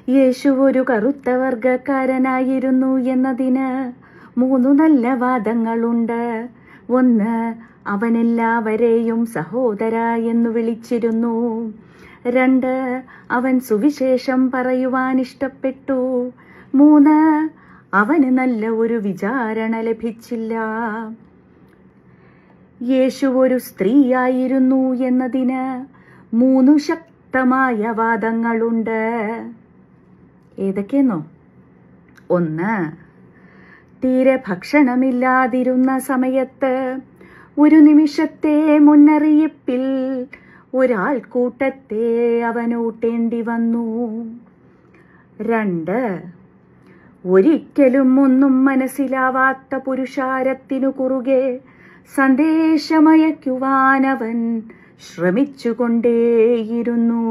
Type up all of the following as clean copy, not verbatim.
യേശു ഒരു കറുത്ത വർഗക്കാരനായിരുന്നു എന്നതിന് 3 നല്ല വാദങ്ങളുണ്ട്. 1, അവനെല്ലാവരെയും സഹോദര എന്ന് വിളിച്ചിരുന്നു. 2, അവൻ സുവിശേഷം പറയുവാൻ ഇഷ്ടപ്പെട്ടു. 3, അവന് നല്ല ഒരു വിചാരണ ലഭിച്ചില്ല. യേശു ഒരു സ്ത്രീയായിരുന്നു എന്നതിന് 3 ശക്തമായ വാദങ്ങളുണ്ട്. ഏതൊക്കെയെന്നോ? 1, തീരെ ഭക്ഷണമില്ലാതിരുന്ന സമയത്ത് ഒരു നിമിഷത്തെ മുന്നറിയിപ്പിൽ ഒരാൾക്കൂട്ടത്തെ അവനൂട്ടേണ്ടി വന്നു. 2, ഒരിക്കലും ഒന്നും മനസ്സിലാവാത്ത പുരുഷാരത്തിനു കുറുകെ സന്ദേശമയക്കുവാൻ അവൻ ശ്രമിച്ചുകൊണ്ടേയിരുന്നു.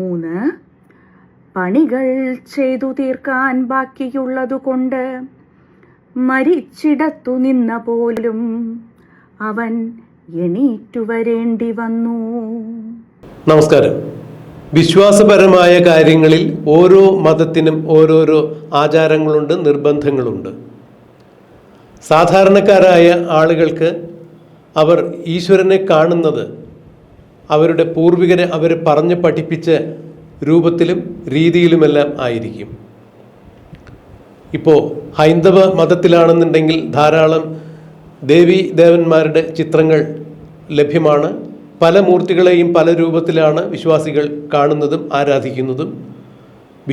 3, പണികൾ ചെയ്തു തീർക്കാൻ ബാക്കിയുള്ളതുകൊണ്ട് മരിച്ചിടത്തു നിന്ന പോലും അവൻ എണീറ്റു വരേണ്ടി വന്നു. നമസ്കാരം. വിശ്വാസപരമായ കാര്യങ്ങളിൽ ഓരോ മതത്തിനും ഓരോരോ ആചാരങ്ങളുണ്ട്, നിർബന്ധങ്ങളുണ്ട്. സാധാരണക്കാരായ ആളുകൾക്ക് അവർ ഈശ്വരനെ കാണുന്നത് അവരുടെ പൂർവികരെ അവർ പറഞ്ഞ് പഠിപ്പിച്ച രൂപത്തിലും രീതിയിലുമെല്ലാം ആയിരിക്കും. ഇപ്പോൾ ഹൈന്ദവ മതത്തിലാണെന്നുണ്ടെങ്കിൽ ധാരാളം ദേവീ ദേവന്മാരുടെ ചിത്രങ്ങൾ ലഭ്യമാണ്. പല മൂർത്തികളെയും പല രൂപത്തിലാണ് വിശ്വാസികൾ കാണുന്നതും ആരാധിക്കുന്നതും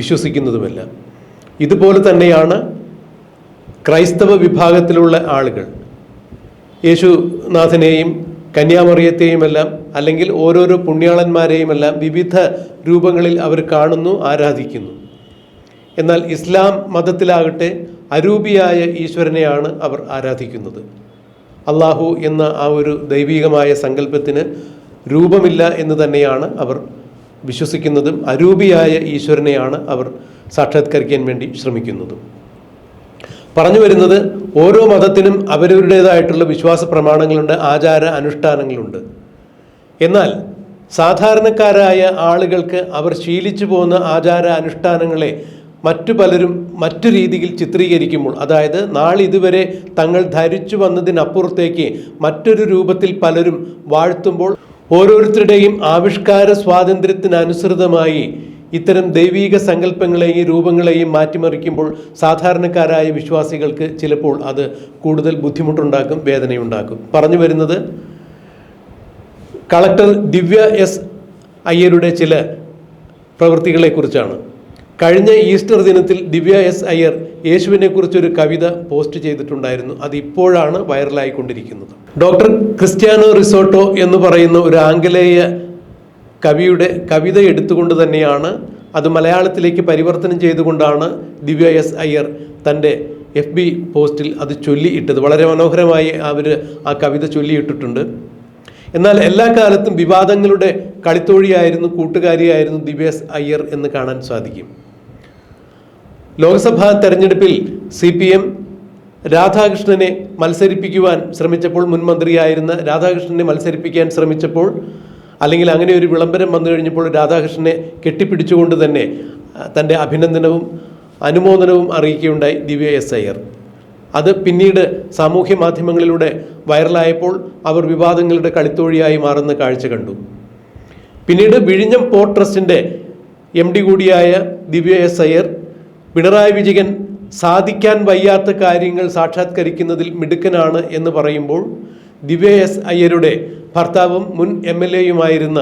വിശ്വസിക്കുന്നതുമെല്ലാം. ഇതുപോലെ തന്നെയാണ് ക്രൈസ്തവ വിഭാഗത്തിലുള്ള ആളുകൾ യേശുനാഥനെയും കന്യാമറിയത്തെയുമെല്ലാം അല്ലെങ്കിൽ ഓരോരോ പുണ്യാളന്മാരെയുമെല്ലാം വിവിധ രൂപങ്ങളിൽ അവർ കാണുന്നു, ആരാധിക്കുന്നു. എന്നാൽ ഇസ്ലാം മതത്തിലാകട്ടെ അരൂപിയായ ഈശ്വരനെയാണ് അവർ ആരാധിക്കുന്നത്. അള്ളാഹു എന്ന ആ ഒരു ദൈവികമായ സങ്കല്പത്തിന് രൂപമില്ല എന്ന് തന്നെയാണ് അവർ വിശ്വസിക്കുന്നതും അരൂപിയായ ഈശ്വരനെയാണ് അവർ സാക്ഷാത്കരിക്കാൻ വേണ്ടി ശ്രമിക്കുന്നതും. പറഞ്ഞു വരുന്നത്, ഓരോ മതത്തിനും അവരവരുടേതായിട്ടുള്ള വിശ്വാസ പ്രമാണങ്ങളുണ്ട്, ആചാര അനുഷ്ഠാനങ്ങളുണ്ട്. എന്നാൽ സാധാരണക്കാരായ ആളുകൾക്ക് അവർ ശീലിച്ചു പോകുന്ന ആചാര അനുഷ്ഠാനങ്ങളെ മറ്റു പലരും മറ്റു രീതിയിൽ ചിത്രീകരിക്കുമ്പോൾ, അതായത് നാളിതുവരെ തങ്ങൾ ധരിച്ചു വന്നതിനപ്പുറത്തേക്ക് മറ്റൊരു രൂപത്തിൽ പലരും വാഴ്ത്തുമ്പോൾ, ഓരോരുത്തരുടെയും ആവിഷ്കാര സ്വാതന്ത്ര്യത്തിനനുസൃതമായി ഇത്തരം ദൈവീക സങ്കല്പങ്ങളെയും രൂപങ്ങളെയും മാറ്റിമറിക്കുമ്പോൾ സാധാരണക്കാരായ വിശ്വാസികൾക്ക് ചിലപ്പോൾ അത് കൂടുതൽ ബുദ്ധിമുട്ടുണ്ടാക്കും, വേദനയുണ്ടാക്കും. പറഞ്ഞു വരുന്നത്, കളക്ടർ ദിവ്യ എസ് അയ്യരുടെ ചില പ്രവൃത്തികളെക്കുറിച്ചാണ്. കഴിഞ്ഞ ഈസ്റ്റർ ദിനത്തിൽ ദിവ്യ എസ് അയ്യർ യേശുവിനെ കുറിച്ചൊരു കവിത പോസ്റ്റ് ചെയ്തിട്ടുണ്ടായിരുന്നു. അത് ഇപ്പോഴാണ് വൈറലായിക്കൊണ്ടിരിക്കുന്നത്. ഡോക്ടർ ക്രിസ്ത്യാനോ റിസോട്ടോ എന്ന് പറയുന്ന ഒരു ആംഗലേയ കവിയുടെ കവിത എടുത്തുകൊണ്ട് തന്നെയാണ്, അത് മലയാളത്തിലേക്ക് പരിവർത്തനം ചെയ്തുകൊണ്ടാണ് ദിവ്യ എസ് അയ്യർ തൻ്റെ FB പോസ്റ്റിൽ അത് ചൊല്ലിയിട്ടത്. വളരെ മനോഹരമായി അവർ ആ കവിത ചൊല്ലിയിട്ടിട്ടുണ്ട്. എന്നാൽ എല്ലാ കാലത്തും വിവാദങ്ങളുടെ കളിത്തോഴിയായിരുന്നു, കൂട്ടുകാരിയായിരുന്നു ദിവ്യ എസ് അയ്യർ എന്ന് കാണാൻ സാധിക്കും. ലോക്സഭാ തെരഞ്ഞെടുപ്പിൽ CPM രാധാകൃഷ്ണനെ മത്സരിപ്പിക്കുവാൻ ശ്രമിച്ചപ്പോൾ, മുൻ മന്ത്രിയായിരുന്ന രാധാകൃഷ്ണനെ മത്സരിപ്പിക്കാൻ ശ്രമിച്ചപ്പോൾ, അല്ലെങ്കിൽ അങ്ങനെ ഒരു വിളംബരം വന്നു കഴിഞ്ഞപ്പോൾ രാധാകൃഷ്ണനെ കെട്ടിപ്പിടിച്ചുകൊണ്ട് തന്നെ തൻ്റെ അഭിനന്ദനവും അനുമോദനവും അറിയിക്കുകയുണ്ടായി ദിവ്യ എസ് അയ്യർ. അത് പിന്നീട് സാമൂഹ്യ മാധ്യമങ്ങളിലൂടെ വൈറലായപ്പോൾ അവർ വിവാദങ്ങളുടെ കളിത്തോഴിയായി മാറുന്ന കാഴ്ച കണ്ടു. പിന്നീട് വിഴിഞ്ഞം പോർട്ട് ട്രസ്റ്റിൻ്റെ MD കൂടിയായ ദിവ്യ എസ് അയ്യർ പിണറായി വിജയൻ സാധിക്കാൻ വയ്യാത്ത കാര്യങ്ങൾ സാക്ഷാത്കരിക്കുന്നതിൽ മിടുക്കനാണ് എന്ന് പറയുമ്പോൾ, ദിവ്യ എസ് അയ്യരുടെ ഭർത്താവും മുൻ MLA-യുമായിരുന്ന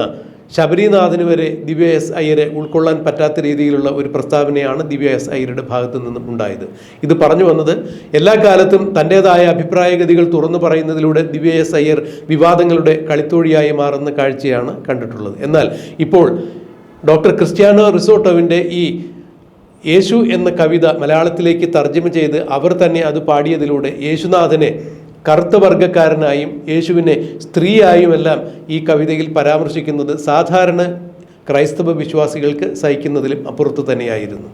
ശബരിനാഥന് വരെ ദിവ്യ എസ് അയ്യരെ ഉൾക്കൊള്ളാൻ പറ്റാത്ത രീതിയിലുള്ള ഒരു പ്രസ്താവനയാണ് ദിവ്യ എസ് അയ്യരുടെ ഭാഗത്തു നിന്നും ഉണ്ടായത്. ഇത് പറഞ്ഞു വന്നത്, എല്ലാ കാലത്തും തൻ്റേതായ അഭിപ്രായഗതികൾ തുറന്നു പറയുന്നതിലൂടെ ദിവ്യ എസ് അയ്യർ വിവാദങ്ങളുടെ കളിത്തോഴിയായി മാറുന്ന കാഴ്ചയാണ് കണ്ടിട്ടുള്ളത്. എന്നാൽ ഇപ്പോൾ ഡോക്ടർ ക്രിസ്ത്യാനോ റിസോട്ടോവിൻ്റെ ഈ യേശു എന്ന കവിത മലയാളത്തിലേക്ക് തർജ്ജമ ചെയ്ത് അവർ തന്നെ അത് പാടിയതിലൂടെ യേശുനാഥനെ കറുത്ത വർഗക്കാരനായും യേശുവിനെ സ്ത്രീയായുമെല്ലാം ഈ കവിതയിൽ പരാമർശിക്കുന്നത് സാധാരണ ക്രൈസ്തവ വിശ്വാസികൾക്ക് സഹിക്കുന്നതിലും അപ്പുറത്ത് തന്നെയായിരുന്നു.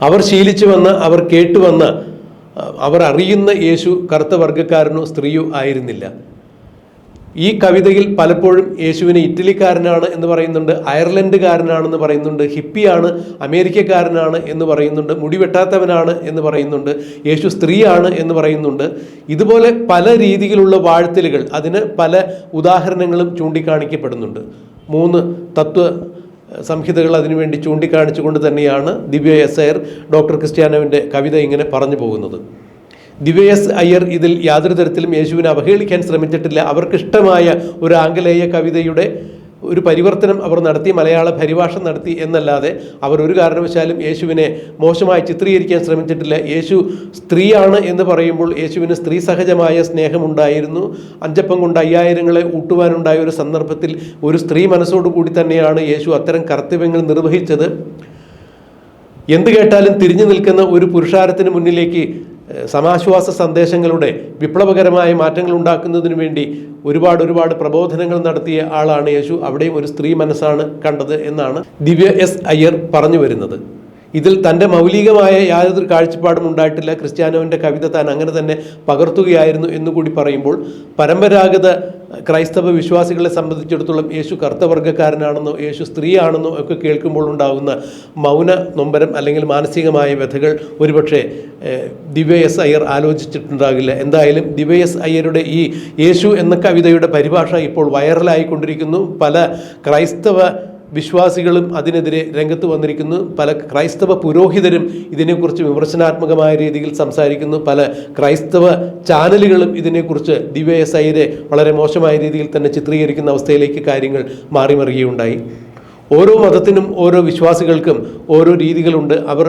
അവർ ശീലിച്ചു വന്ന, അവർ കേട്ടുവന്ന, അവർ അറിയുന്ന യേശു കറുത്ത വർഗക്കാരനോ സ്ത്രീയോ ആയിരുന്നില്ല. ഈ കവിതയിൽ പലപ്പോഴും യേശുവിനെ ഇറ്റലിക്കാരനാണ് എന്ന് പറയുന്നുണ്ട്, അയർലൻഡുകാരനാണെന്ന് പറയുന്നുണ്ട്, ഹിപ്പിയാണ്, അമേരിക്കക്കാരനാണ് എന്ന് പറയുന്നുണ്ട്, മുടി വെട്ടാത്തവനാണ് എന്ന് പറയുന്നുണ്ട്, യേശു സ്ത്രീയാണ് എന്ന് പറയുന്നുണ്ട്. ഇതുപോലെ പല രീതിയിലുള്ള വാഴ്ത്തലുകൾ, അതിന് പല ഉദാഹരണങ്ങളും ചൂണ്ടിക്കാണിക്കപ്പെടുന്നുണ്ട്. 3 തത്വ സംഹിതകൾ അതിനുവേണ്ടി ചൂണ്ടിക്കാണിച്ചുകൊണ്ട് തന്നെയാണ് ദിവ്യ എസ് അയ്യർ ഡോക്ടർ ക്രിസ്ത്യാനോവിൻ്റെ കവിത ഇങ്ങനെ പറഞ്ഞു പോകുന്നത്. ദിവ്യ എസ് അയ്യർ ഇതിൽ യാതൊരു തരത്തിലും യേശുവിനെ അവഹേളിക്കാൻ ശ്രമിച്ചിട്ടില്ല. അവർക്കിഷ്ടമായ ഒരു ആംഗലേയ കവിതയുടെ ഒരു പരിവർത്തനം അവർ നടത്തി, മലയാള പരിഭാഷ നടത്തി എന്നല്ലാതെ അവർ ഒരു കാരണവശാലും യേശുവിനെ മോശമായി ചിത്രീകരിക്കാൻ ശ്രമിച്ചിട്ടില്ല. യേശു സ്ത്രീയാണ് എന്ന് പറയുമ്പോൾ യേശുവിന് സ്ത്രീ സഹജമായ സ്നേഹമുണ്ടായിരുന്നു. 5 അപ്പം കൊണ്ട് 5000 ഊട്ടുവാനുണ്ടായ ഒരു സന്ദർഭത്തിൽ ഒരു സ്ത്രീ മനസ്സോടുകൂടി തന്നെയാണ് യേശു അത്തരം കർത്തവ്യങ്ങൾ നിർവഹിച്ചത്. എന്ത് കേട്ടാലും തിരിഞ്ഞു നിൽക്കുന്ന ഒരു പുരുഷാരത്തിന് മുന്നിലേക്ക് സമാശ്വാസ സന്ദേശങ്ങളുടെ വിപ്ലവകരമായ മാറ്റങ്ങൾ ഉണ്ടാക്കുന്നതിന് വേണ്ടി ഒരുപാട് പ്രബോധനങ്ങൾ നടത്തിയ ആളാണ് യേശു. അവിടെയും ഒരു സ്ത്രീ മനസ്സാണ് കണ്ടത് എന്നാണ് ദിവ്യ എസ് അയ്യർ പറഞ്ഞു വരുന്നത്. ഇതിൽ തൻ്റെ മൗലികമായ യാതൊരു കാഴ്ചപ്പാടും ഉണ്ടായിട്ടില്ല. ക്രിസ്ത്യാനോവിൻ്റെ കവിത താൻ അങ്ങനെ തന്നെ പകർത്തുകയായിരുന്നു എന്നുകൂടി പറയുമ്പോൾ പരമ്പരാഗത ക്രൈസ്തവ വിശ്വാസികളെ സംബന്ധിച്ചിടത്തോളം യേശു കർത്തവർഗ്ഗക്കാരനാണെന്നോ യേശു സ്ത്രീയാണെന്നോ ഒക്കെ കേൾക്കുമ്പോൾ ഉണ്ടാകുന്ന മൗന നൊമ്പരം അല്ലെങ്കിൽ മാനസികമായ വ്യഥകൾ ഒരുപക്ഷെ ദിവ്യ എസ് അയ്യർ ആലോചിച്ചിട്ടുണ്ടാകില്ല. എന്തായാലും ദിവ്യ എസ് അയ്യരുടെ ഈ യേശു എന്ന കവിതയുടെ പരിഭാഷ ഇപ്പോൾ വൈറലായിക്കൊണ്ടിരിക്കുന്നു. പല ക്രൈസ്തവ വിശ്വാസികളും അതിനെതിരെ രംഗത്ത് വന്നിരിക്കുന്നു. പല ക്രൈസ്തവ പുരോഹിതരും ഇതിനെക്കുറിച്ച് വിമർശനാത്മകമായ രീതിയിൽ സംസാരിക്കുന്നു. പല ക്രൈസ്തവ ചാനലുകളും ഇതിനെക്കുറിച്ച് ദിവ്യ എസ് അയ്യരെ വളരെ മോശമായ രീതിയിൽ തന്നെ ചിത്രീകരിക്കുന്ന അവസ്ഥയിലേക്ക് കാര്യങ്ങൾ മാറിമറിയുകയുണ്ടായി. ഓരോ മതത്തിനും ഓരോ വിശ്വാസികൾക്കും ഓരോ രീതികളുണ്ട്. അവർ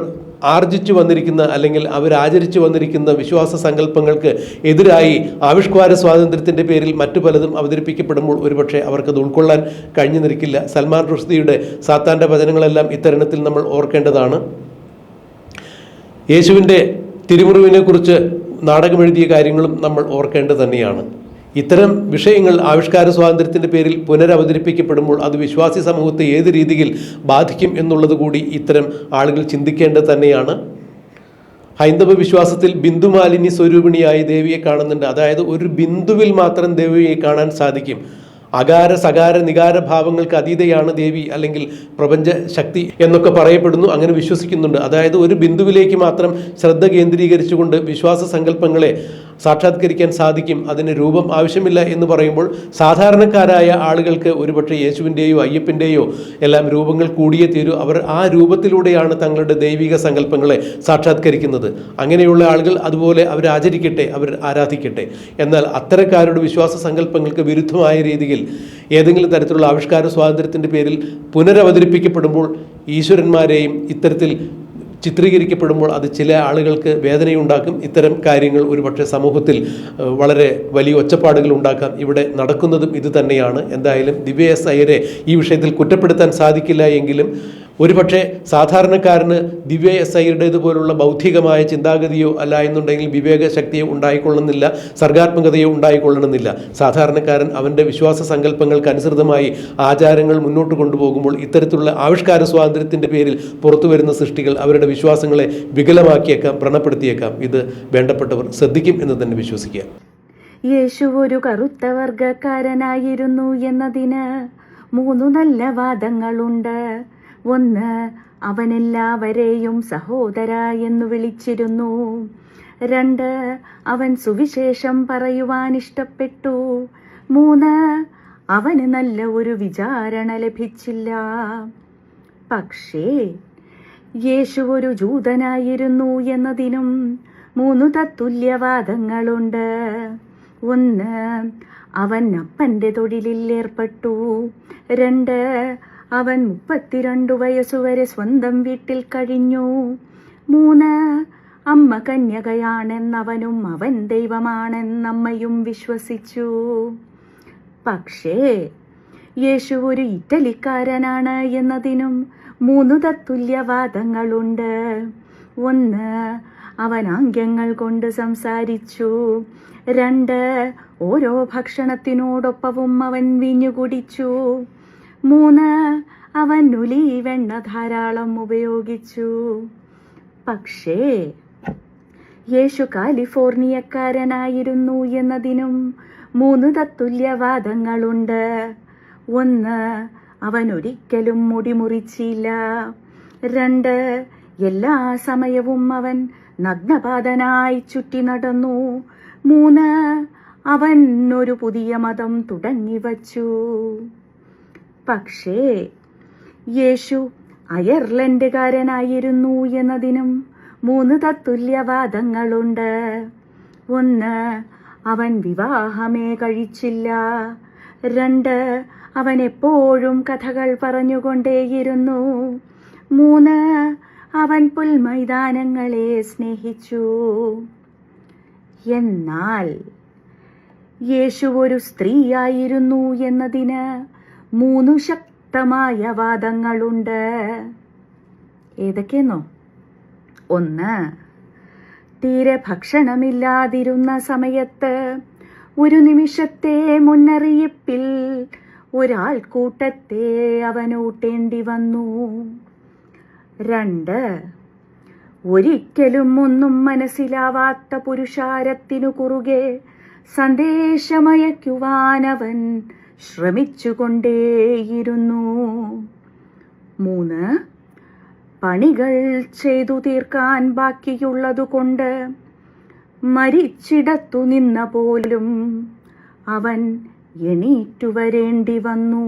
ആർജിച്ചു വന്നിരിക്കുന്ന അല്ലെങ്കിൽ അവരാചരിച്ചു വന്നിരിക്കുന്ന വിശ്വാസ സങ്കല്പങ്ങൾക്ക് എതിരായി ആവിഷ്കാര സ്വാതന്ത്ര്യത്തിൻ്റെ പേരിൽ മറ്റു പലതും അവതരിപ്പിക്കപ്പെടുമ്പോൾ ഒരുപക്ഷെ അവർക്കത് ഉൾക്കൊള്ളാൻ കഴിഞ്ഞു നിൽക്കില്ല. സൽമാൻ റുഷ്ദിയുടെ സാത്താൻ്റെ വചനങ്ങളെല്ലാം ഇത്തരണത്തിൽ നമ്മൾ ഓർക്കേണ്ടതാണ്. യേശുവിൻ്റെ തിരുമുറിവിനെക്കുറിച്ച് നാടകമെഴുതിയ കാര്യങ്ങളും നമ്മൾ ഓർക്കേണ്ടത് തന്നെയാണ്. ഇത്തരം വിഷയങ്ങൾ ആവിഷ്കാര സ്വാതന്ത്ര്യത്തിൻ്റെ പേരിൽ പുനരവതരിപ്പിക്കപ്പെടുമ്പോൾ അത് വിശ്വാസി സമൂഹത്തെ ഏത് രീതിയിൽ ബാധിക്കും എന്നുള്ളത് കൂടി ഇത്തരം ആളുകൾ ചിന്തിക്കേണ്ടത് തന്നെയാണ്. ഹൈന്ദവ വിശ്വാസത്തിൽ ബിന്ദുമാലിന്യ സ്വരൂപിണിയായി ദേവിയെ കാണുന്നുണ്ട്. അതായത് ഒരു ബിന്ദുവിൽ മാത്രം ദേവിയെ കാണാൻ സാധിക്കും. അകാര സകാര നികാര ഭാവങ്ങൾക്ക് അതീതയാണ് ദേവി അല്ലെങ്കിൽ പ്രപഞ്ച ശക്തി എന്നൊക്കെ പറയപ്പെടുന്നു. അങ്ങനെ വിശ്വസിക്കുന്നുണ്ട്. അതായത് ഒരു ബിന്ദുവിലേക്ക് മാത്രം ശ്രദ്ധ കേന്ദ്രീകരിച്ചുകൊണ്ട് വിശ്വാസ സങ്കല്പങ്ങളെ സാക്ഷാത്കരിക്കാൻ സാധിക്കും, അതിന് രൂപം ആവശ്യമില്ല എന്ന് പറയുമ്പോൾ സാധാരണക്കാരായ ആളുകൾക്ക് ഒരുപക്ഷെ യേശുവിൻ്റെയോ അയ്യപ്പൻ്റെയോ എല്ലാം രൂപങ്ങൾ കൂടിയേ തീരൂ. അവർ ആ രൂപത്തിലൂടെയാണ് തങ്ങളുടെ ദൈവിക സങ്കല്പങ്ങളെ സാക്ഷാത്കരിക്കുന്നത്. അങ്ങനെയുള്ള ആളുകൾ അതുപോലെ അവർ ആചരിക്കട്ടെ, അവർ ആരാധിക്കട്ടെ. എന്നാൽ അത്തരക്കാരുടെ വിശ്വാസ സങ്കല്പങ്ങൾക്ക് വിരുദ്ധമായ രീതിയിൽ ഏതെങ്കിലും തരത്തിലുള്ള ആവിഷ്കാര സ്വാതന്ത്ര്യത്തിൻ്റെ പേരിൽ പുനരവതരിപ്പിക്കപ്പെടുമ്പോൾ ഈശ്വരന്മാരെയും ഇത്തരത്തിൽ ചിത്രീകരിക്കപ്പെടുമ്പോൾ അത് ചില ആളുകൾക്ക് വേദനയുണ്ടാക്കും. ഇത്തരം കാര്യങ്ങൾ ഒരുപക്ഷെ സമൂഹത്തിൽ വളരെ വലിയ ഒച്ചപ്പാടുകൾ ഉണ്ടാക്കാം. ഇവിടെ നടക്കുന്നതും ഇത് തന്നെയാണ്. എന്തായാലും ദിവ്യ എസ് അയ്യരെ ഈ വിഷയത്തിൽ കുറ്റപ്പെടുത്താൻ സാധിക്കില്ല എങ്കിലും ഒരുപക്ഷെ സാധാരണക്കാരന് ദിവ്യ എസ് അയ്യരുടേതുപോലുള്ള ബൗദ്ധികമായ ചിന്താഗതിയോ അല്ല എന്നുണ്ടെങ്കിൽ വിവേകശക്തിയോ ഉണ്ടായിക്കൊള്ളുന്നില്ല, സർഗാത്മകതയോ ഉണ്ടായിക്കൊള്ളണമെന്നില്ല. സാധാരണക്കാരൻ അവൻ്റെ വിശ്വാസ സങ്കല്പങ്ങൾക്ക് അനുസൃതമായി ആചാരങ്ങൾ മുന്നോട്ട് കൊണ്ടുപോകുമ്പോൾ ഇത്തരത്തിലുള്ള ആവിഷ്കാര സ്വാതന്ത്ര്യത്തിൻ്റെ പേരിൽ പുറത്തു വരുന്ന സൃഷ്ടികൾ അവരുടെ വിശ്വാസങ്ങളെ വികലമാക്കിയേക്കാം, വ്രണപ്പെടുത്തിയേക്കാം. ഇത് വേണ്ടപ്പെട്ടവർ ശ്രദ്ധിക്കും എന്ന് തന്നെ വിശ്വസിക്കുക. യേശു ഒരു കറുത്ത വർഗക്കാരനായിരുന്നു എന്നതിന് 3 നല്ല വാദങ്ങളുണ്ട്. 1, അവനെല്ലാവരെയും സഹോദര എന്ന് വിളിച്ചിരുന്നു. 2, അവൻ സുവിശേഷം പറയുവാൻ ഇഷ്ടപ്പെട്ടു. 3, അവന് നല്ല ഒരു വിചാരണ ലഭിച്ചില്ല. പക്ഷേ യേശു ഒരു ജൂതനായിരുന്നു എന്നതിനും 3 തത്തുല്യവാദങ്ങളുണ്ട്. 1, അവൻ അപ്പൻ്റെ തൊഴിലിൽ ഏർപ്പെട്ടു. 2, അവൻ 32 വയസ്സുവരെ സ്വന്തം വീട്ടിൽ കഴിഞ്ഞു. 3, അമ്മ കന്യകയാണെന്നവനും അവൻ ദൈവമാണെന്നമ്മയും വിശ്വസിച്ചു. പക്ഷേ യേശു ഒരു ഇറ്റലിക്കാരനാണ് എന്നതിനും 3 തത്തുല്യവാദങ്ങളുണ്ട്. 1, അവൻ ആംഗ്യങ്ങൾ കൊണ്ട് സംസാരിച്ചു. 2, ഓരോ ഭക്ഷണത്തിനോടൊപ്പവും അവൻ വീഞ്ഞു കുടിച്ചു. 3, അവൻ ഒലീവെണ്ണ ധാരാളം ഉപയോഗിച്ചു. പക്ഷേ യേശു കാലിഫോർണിയക്കാരനായിരുന്നു എന്നതിനും 3 തത്തുല്യവാദങ്ങളുണ്ട്. 1, അവൻ ഒരിക്കലും മുടി മുറിച്ചില്ല. 2, എല്ലാ സമയവും അവൻ നഗ്നപാതനായി ചുറ്റി നടന്നു. 3, അവൻ ഒരു പുതിയ മതം തുടങ്ങിവച്ചു. പക്ഷേ യേശു അയർലൻഡുകാരനായിരുന്നു എന്നതിനും 3 തത്തുല്യവാദങ്ങളുണ്ട്. 1, അവൻ വിവാഹമേ കഴിച്ചില്ല. 2, അവൻ എപ്പോഴും കഥകൾ പറഞ്ഞുകൊണ്ടേയിരുന്നു. 3, അവൻ പുൽമൈതാനങ്ങളെ സ്നേഹിച്ചു. എന്നാൽ യേശു ഒരു സ്ത്രീയായിരുന്നു എന്നതിന് 3 ശക്തമായ വാദങ്ങളുണ്ട്. ഏതൊക്കെയെന്നോ? 1, തീരെ ഭക്ഷണമില്ലാതിരുന്ന സമയത്ത് ഒരു നിമിഷത്തെ മുന്നറിയിപ്പിൽ ഒരാൾക്കൂട്ടത്തെ അവനൂട്ടേണ്ടി വന്നു. 2, ഒരിക്കലും ഒന്നും മനസ്സിലാവാത്ത പുരുഷാരത്തിനു കുറുകെ സന്ദേശമയക്കുവാൻ അവൻ ശ്രമിച്ചുകൊണ്ടേയിരുന്നു. 3, പണികൾ ചെയ്തു തീർക്കാൻ ബാക്കിയുള്ളതുകൊണ്ട് മരിച്ചിടത്തു നിന്ന പോലും അവൻ എണീറ്റു വരേണ്ടി വന്നു.